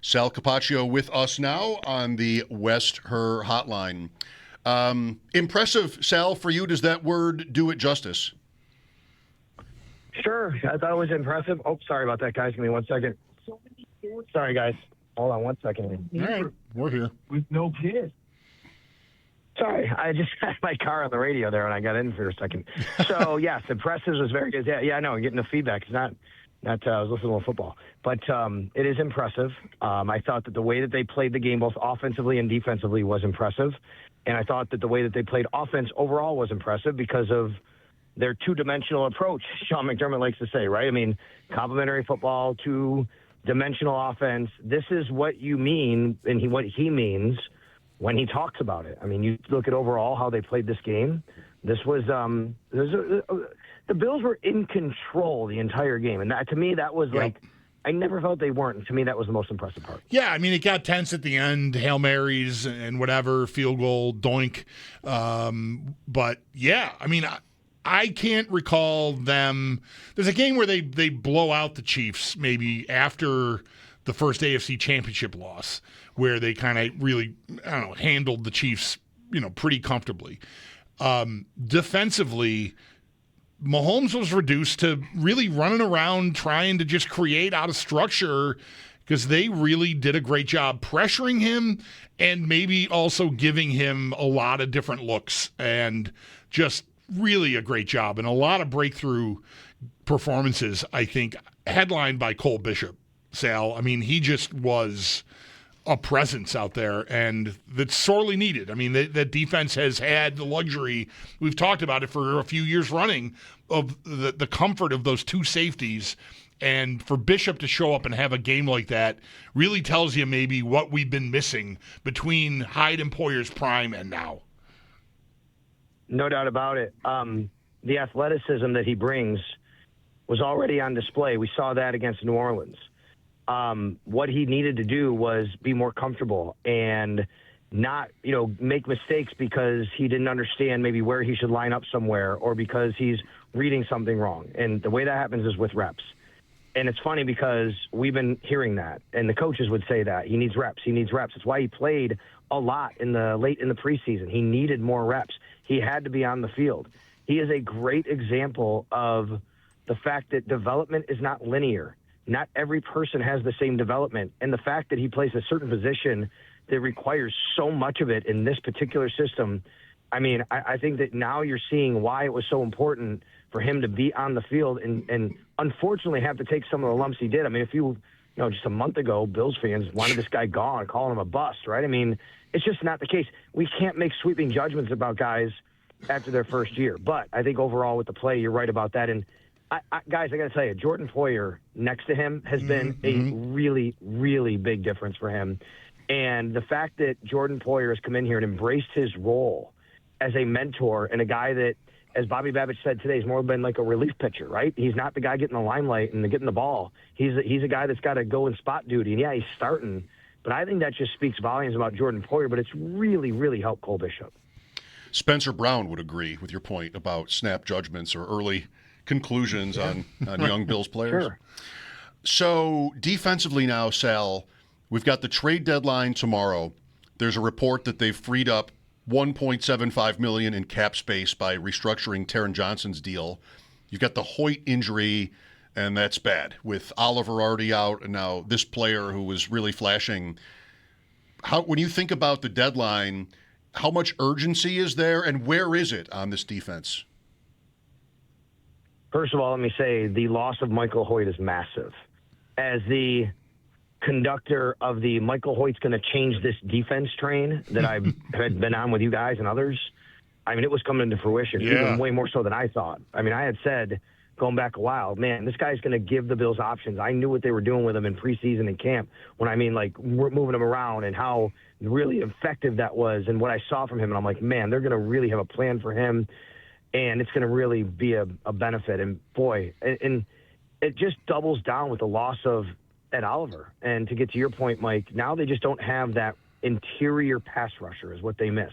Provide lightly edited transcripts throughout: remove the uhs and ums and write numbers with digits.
Sal Capaccio with us now on the West Her Hotline. Impressive, Sal, for you. Does that word do it justice? Sure. I thought it was impressive. Oh, sorry about that, guys. Give me 1 second. Sorry, guys. Hold on 1 second. All right. We're here. With no kids. Sorry, I just had my car on the radio there, and I got in for a second. So, yes, impressive was very good. Yeah, I know. Getting the feedback. It's not I was listening to football. But it is impressive. I thought that the way that they played the game, both offensively and defensively, was impressive. And I thought that the way that they played offense overall was impressive because of their two-dimensional approach, Sean McDermott likes to say, right? I mean, complementary football, two-dimensional offense. This is what you mean and what he means when he talks about it. I mean, you look at overall how they played this game. This was the Bills were in control the entire game. And that, to me, that was like, I never felt they weren't. To me, that was the most impressive part. Yeah, I mean, it got tense at the end, Hail Marys and whatever, field goal, doink. But, yeah, I mean, I can't recall them. There's a game where they blow out the Chiefs maybe after the first AFC Championship loss where they kind of really, handled the Chiefs, pretty comfortably. Defensively, Mahomes was reduced to really running around trying to just create out of structure because they really did a great job pressuring him and maybe also giving him a lot of different looks and just really a great job and a lot of breakthrough performances, I think, headlined by Cole Bishop, Sal. I mean, he just was a presence out there, and that's sorely needed. I mean, that defense has had the luxury, we've talked about it for a few years running, of the comfort of those two safeties. And for Bishop to show up and have a game like that really tells you maybe what we've been missing between Hyde and Poyer's prime and now. No doubt about it. The athleticism that he brings was already on display. We saw that against New Orleans. What he needed to do was be more comfortable and not, make mistakes because he didn't understand maybe where he should line up somewhere or because he's reading something wrong. And the way that happens is with reps. And it's funny because we've been hearing that, and the coaches would say that. He needs reps. He needs reps. It's why he played a lot late in the preseason. He needed more reps. He had to be on the field. He is a great example of the fact that development is not linear. Not every person has the same development. And the fact that he plays a certain position that requires so much of it in this particular system, I mean, I think that now you're seeing why it was so important for him to be on the field and unfortunately have to take some of the lumps he did. I mean, if just a month ago, Bills fans wanted this guy gone, calling him a bust, right? I mean, it's just not the case. We can't make sweeping judgments about guys after their first year. But I think overall with the play, you're right about that. And guys, I got to tell you, Jordan Poyer next to him has been a really, really big difference for him. And the fact that Jordan Poyer has come in here and embraced his role as a mentor and a guy that, as Bobby Babbitt said today, he's more been like a relief pitcher, right? He's not the guy getting the limelight and getting the ball. He's a guy that's got to go in spot duty. And, yeah, he's starting. But I think that just speaks volumes about Jordan Poyer, but it's really, really helped Cole Bishop. Spencer Brown would agree with your point about snap judgments or early conclusions on young Bills players. Sure. So defensively now, Sal, we've got the trade deadline tomorrow. There's a report that they've freed up $1.75 million in cap space by restructuring Taron Johnson's deal. You've got the Hoecht injury, and that's bad, with Oliver already out and now this player who was really flashing. When you think about the deadline, how much urgency is there, and where is it on this defense? First of all, let me say the loss of Michael Hoecht is massive. As the conductor of the Michael Hoyt's going to change this defense train that I had been on with you guys and others, I mean, it was coming into fruition, even way more so than I thought. I mean, I had said, going back a while, man, this guy's going to give the Bills options. I knew what they were doing with him in preseason and camp when we're moving him around and how really effective that was and what I saw from him. And I'm like, man, they're going to really have a plan for him, and it's going to really be a benefit. And, boy, and it just doubles down with the loss of Ed Oliver. And to get to your point, Mike, now they just don't have that interior pass rusher is what they miss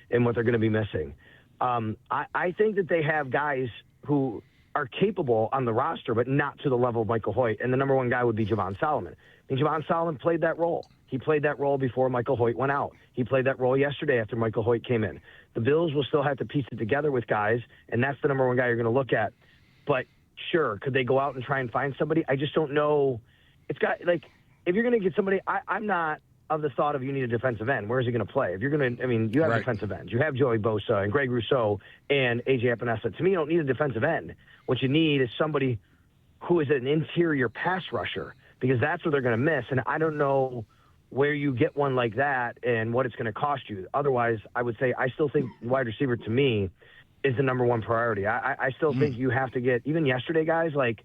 and what they're going to be missing. I think that they have guys who are capable on the roster, but not to the level of Michael Hoecht. And the number one guy would be Javon Solomon. I mean, Javon Solomon played that role. He played that role before Michael Hoecht went out. He played that role yesterday after Michael Hoecht came in. The Bills will still have to piece it together with guys, and that's the number one guy you're going to look at. But sure, could they go out and try and find somebody? I just don't know. It's got, like, if you're going to get somebody, I'm not of the thought of you need a defensive end. Where is he going to play? If you're going to, I mean, you have defensive ends. You have Joey Bosa and Greg Rousseau and A.J. Epinesa. To me, you don't need a defensive end. What you need is somebody who is an interior pass rusher, because that's what they're going to miss. And I don't know where you get one like that and what it's going to cost you. Otherwise, I would say I still think wide receiver, to me, is the number one priority. I still think you have to get, even yesterday, guys, like,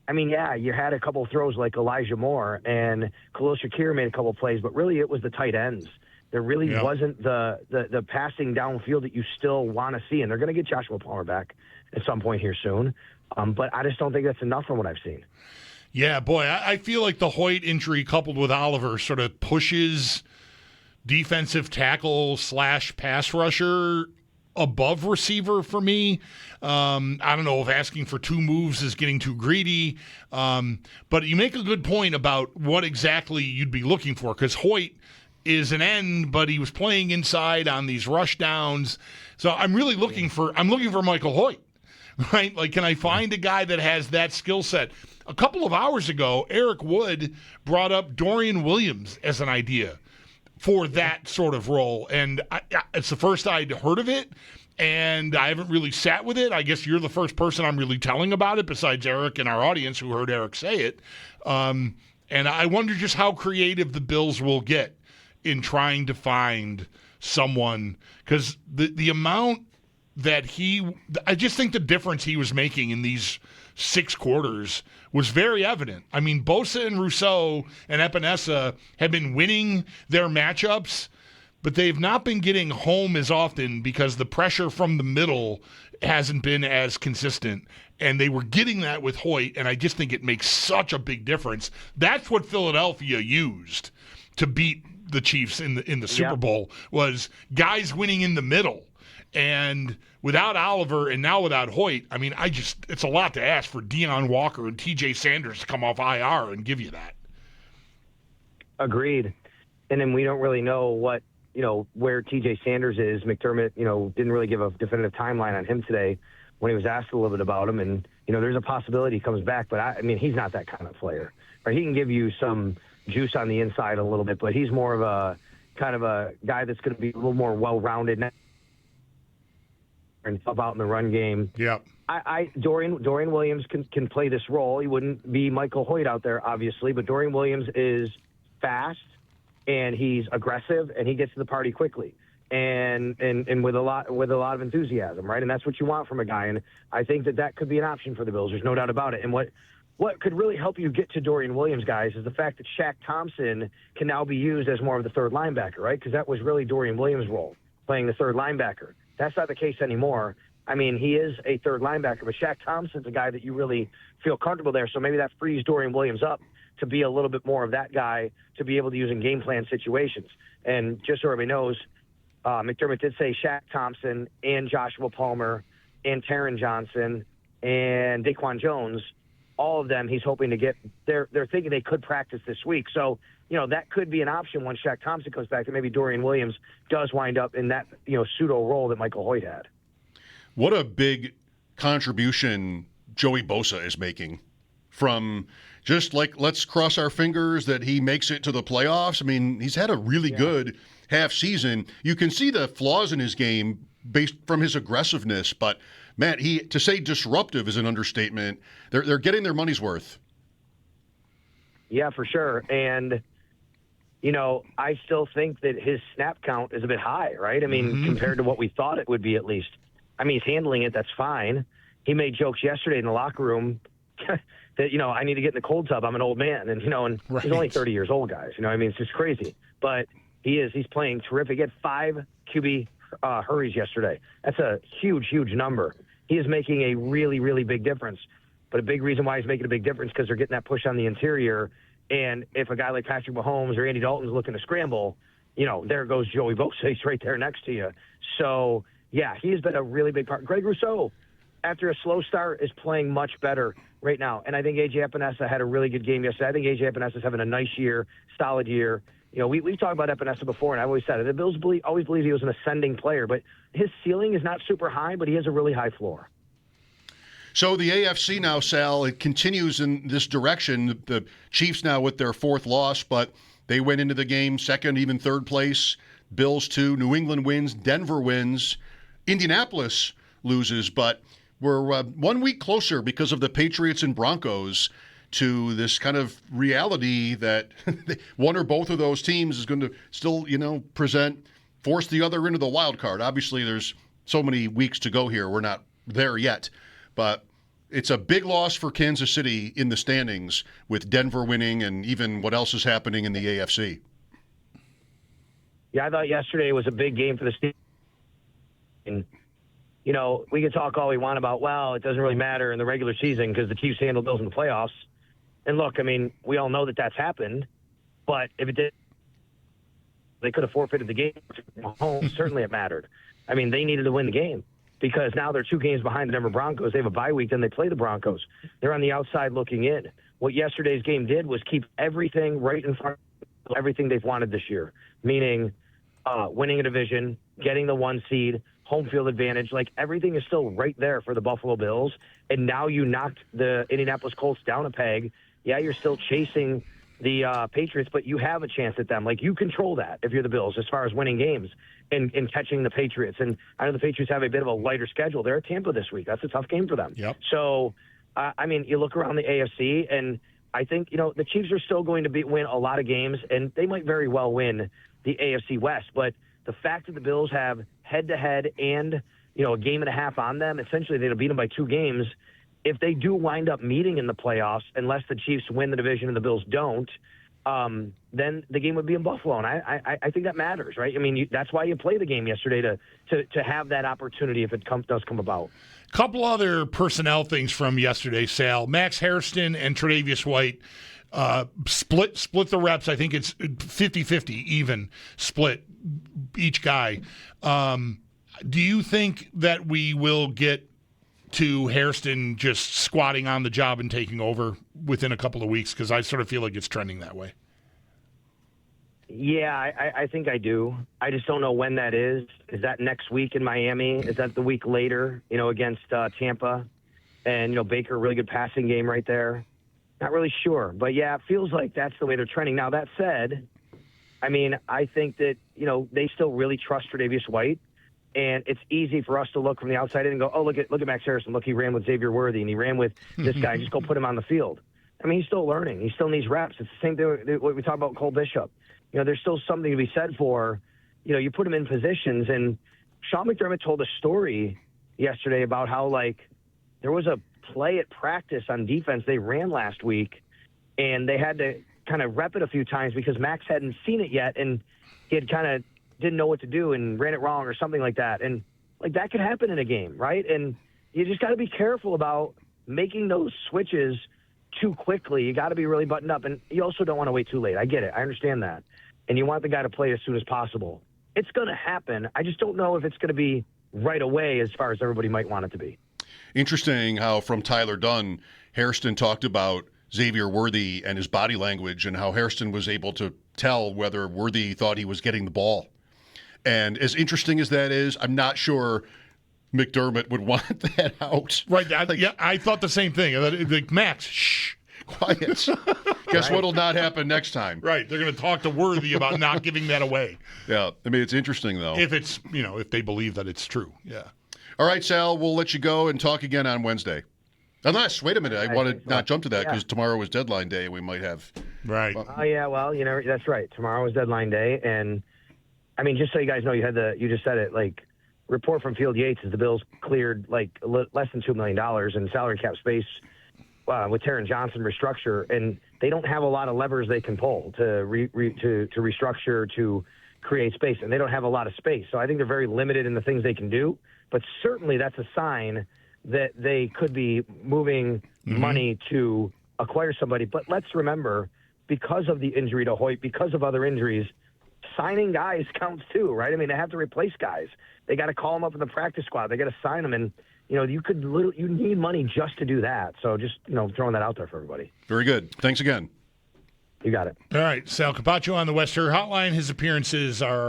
I mean, yeah, you had a couple of throws like Elijah Moore, and Khalil Shakir made a couple of plays, but really it was the tight ends. There really wasn't the passing downfield that you still want to see, and they're going to get Joshua Palmer back at some point here soon. But I just don't think that's enough from what I've seen. Yeah, boy, I feel like the Hoecht injury coupled with Oliver sort of pushes defensive tackle / pass rusher above receiver for me. I don't know if asking for two moves is getting too greedy, but you make a good point about what exactly you'd be looking for, because Hoecht is an end, but he was playing inside on these rush downs. So I'm really looking for Michael Hoecht, right? Like, can I find a guy that has that skill set? A couple of hours ago, Eric Wood brought up Dorian Williams as an idea for that sort of role, and it's the first I'd heard of it, and I haven't really sat with it. I guess you're the first person I'm really telling about it, besides Eric and our audience who heard Eric say it. And I wonder just how creative the Bills will get in trying to find someone, because the amount that I just think the difference he was making in these 6 quarters was very evident. I mean, Bosa and Rousseau and Epinesa have been winning their matchups, but they've not been getting home as often because the pressure from the middle hasn't been as consistent. And they were getting that with Hoecht, and I just think it makes such a big difference. That's what Philadelphia used to beat the Chiefs in the Super Bowl, was guys winning in the middle. And without Oliver and now without Hoecht, I mean, it's a lot to ask for Deion Walker and TJ Sanders to come off IR and give you that. Agreed. And then we don't really know where TJ Sanders is. McDermott, didn't really give a definitive timeline on him today when he was asked a little bit about him. And, there's a possibility he comes back, but I mean, he's not that kind of player. Right? He can give you some juice on the inside a little bit, but he's more of a kind of a guy that's going to be a little more well-rounded and help out in the run game. Yeah. Dorian Williams can play this role. He wouldn't be Michael Hoecht out there, obviously, but Dorian Williams is fast and he's aggressive and he gets to the party quickly and with a lot of enthusiasm, right? And that's what you want from a guy. And I think that could be an option for the Bills. There's no doubt about it. And what could really help you get to Dorian Williams, guys, is the fact that Shaq Thompson can now be used as more of the third linebacker, right? Because that was really Dorian Williams' role, playing the third linebacker. That's not the case anymore. I mean, he is a third linebacker, but Shaq Thompson's a guy that you really feel comfortable there. So maybe that frees Dorian Williams up to be a little bit more of that guy to be able to use in game plan situations. And just so everybody knows, McDermott did say Shaq Thompson and Joshua Palmer and Taron Johnson and Daquan Jones, all of them he's hoping to get. They're thinking they could practice this week. So, that could be an option once Shaq Thompson comes back, that maybe Dorian Williams does wind up in that, pseudo role that Michael Hoecht had. What a big contribution Joey Bosa is making from just like, let's cross our fingers that he makes it to the playoffs. I mean, he's had a really good half season. You can see the flaws in his game based from his aggressiveness, but man, to say disruptive is an understatement. They're getting their money's worth. Yeah, for sure. And I still think that his snap count is a bit high, right? I mean, compared to what we thought it would be, at least. I mean, he's handling it. That's fine. He made jokes yesterday in the locker room that, I need to get in the cold tub. I'm an old man. And, right. He's only 30 years old, guys. I mean, it's just crazy. But he's playing terrific. He had 5 QB hurries yesterday. That's a huge, huge number. He is making a really, really big difference. But a big reason why he's making a big difference because they're getting that push on the interior. And if a guy like Patrick Mahomes or Andy Dalton's looking to scramble, there goes Joey Bosa. He's right there next to you. So, yeah, he's been a really big part. Greg Rousseau, after a slow start, is playing much better right now. And I think A.J. Epinesa had a really good game yesterday. I think A.J. Epinesa is having a nice year, solid year. You know, we've talked about Epinesa before, and I've always said it. The Bills always believe he was an ascending player, but his ceiling is not super high, but he has a really high floor. So the AFC now, Sal, it continues in this direction. The Chiefs now with their fourth loss, but they went into the game second, even third place. Bills 2, New England wins, Denver wins, Indianapolis loses, but we're 1 week closer because of the Patriots and Broncos to this kind of reality that one or both of those teams is going to still, force the other into the wild card. Obviously, there's so many weeks to go here. We're not there yet, but it's a big loss for Kansas City in the standings with Denver winning and even what else is happening in the AFC. Yeah, I thought yesterday was a big game for the Steelers. And, we can talk all we want about, well, it doesn't really matter in the regular season because the Chiefs handled Bills in the playoffs. And look, I mean, we all know that that's happened. But if it did, they could have forfeited the game home. Certainly it mattered. I mean, they needed to win the game because now they're 2 games behind the Denver Broncos. They have a bye week, then they play the Broncos. They're on the outside looking in. What yesterday's game did was keep everything right in front of everything they've wanted this year, meaning winning a division, getting the 1 seed, home field advantage. Like, everything is still right there for the Buffalo Bills. And now you knocked the Indianapolis Colts down a peg. Yeah, you're still chasing the Patriots, but you have a chance at them. Like, you control that if you're the Bills as far as winning games and catching the Patriots. And I know the Patriots have a bit of a lighter schedule. They're at Tampa this week. That's a tough game for them. Yep. So, you look around the AFC, and I think, the Chiefs are still going to win a lot of games, and they might very well win the AFC West. But the fact that the Bills have head-to-head and, a game and a half on them, essentially they'll beat them by 2 games. If they do wind up meeting in the playoffs, unless the Chiefs win the division and the Bills don't, then the game would be in Buffalo. And I think that matters, right? I mean, that's why you play the game yesterday to have that opportunity if it does come about. Couple other personnel things from yesterday, Sal. Max Hairston and Tre'Davious White split the reps. I think it's 50-50 even split each guy. Do you think that we will get to Hairston just squatting on the job and taking over within a couple of weeks? Because I sort of feel like it's trending that way. Yeah, I think I do. I just don't know when that is. Is that next week in Miami? Is that the week later, against Tampa? And, Baker, really good passing game right there. Not really sure. But, yeah, it feels like that's the way they're trending. Now, that said, I think that, they still really trust Tre'Davious White. And it's easy for us to look from the outside in and go, oh, look at Max Harrison. Look, he ran with Xavier Worthy, and he ran with this guy. Just go put him on the field. He's still learning. He still needs reps. It's the same thing what we talk about Cole Bishop. There's still something to be said for, you put him in positions. And Sean McDermott told a story yesterday about how, there was a play at practice on defense they ran last week, and they had to kind of rep it a few times because Max hadn't seen it yet, and he had kind of didn't know what to do and ran it wrong or something like that. And, that could happen in a game, right? And you just got to be careful about making those switches too quickly. You got to be really buttoned up, and you also don't want to wait too late. I get it. I understand that. And you want the guy to play as soon as possible. It's going to happen. I just don't know if it's going to be right away as far as everybody might want it to be. Interesting how from Tyler Dunn, Hairston talked about Xavier Worthy and his body language and how Hairston was able to tell whether Worthy thought he was getting the ball. And as interesting as that is, I'm not sure McDermott would want that out. Right. I thought the same thing. Max, shh. Quiet. Guess what'll not happen next time? Right. They're going to talk to Worthy about not giving that away. Yeah. It's interesting, though. If it's, if they believe that it's true. Yeah. All right, Sal, we'll let you go and talk again on Wednesday. Unless, wait a minute, I want to not jump to that because tomorrow is deadline day. We might have. Right. That's right. Tomorrow is deadline day. And, just so you guys know, you just said it, report from Field Yates is the Bills cleared, less than $2 million in salary cap space with Taron Johnson restructure, and they don't have a lot of levers they can pull to restructure, to create space, and they don't have a lot of space. So I think they're very limited in the things they can do, but certainly that's a sign that they could be moving money to acquire somebody. But let's remember, because of the injury to Hoecht, because of other injuries, signing guys counts too, right? They have to replace guys. They got to call them up in the practice squad. They got to sign them, and you need money just to do that. So just, throwing that out there for everybody. Very good. Thanks again. You got it. All right, Sal Capaccio on the West Her Hotline. His appearances are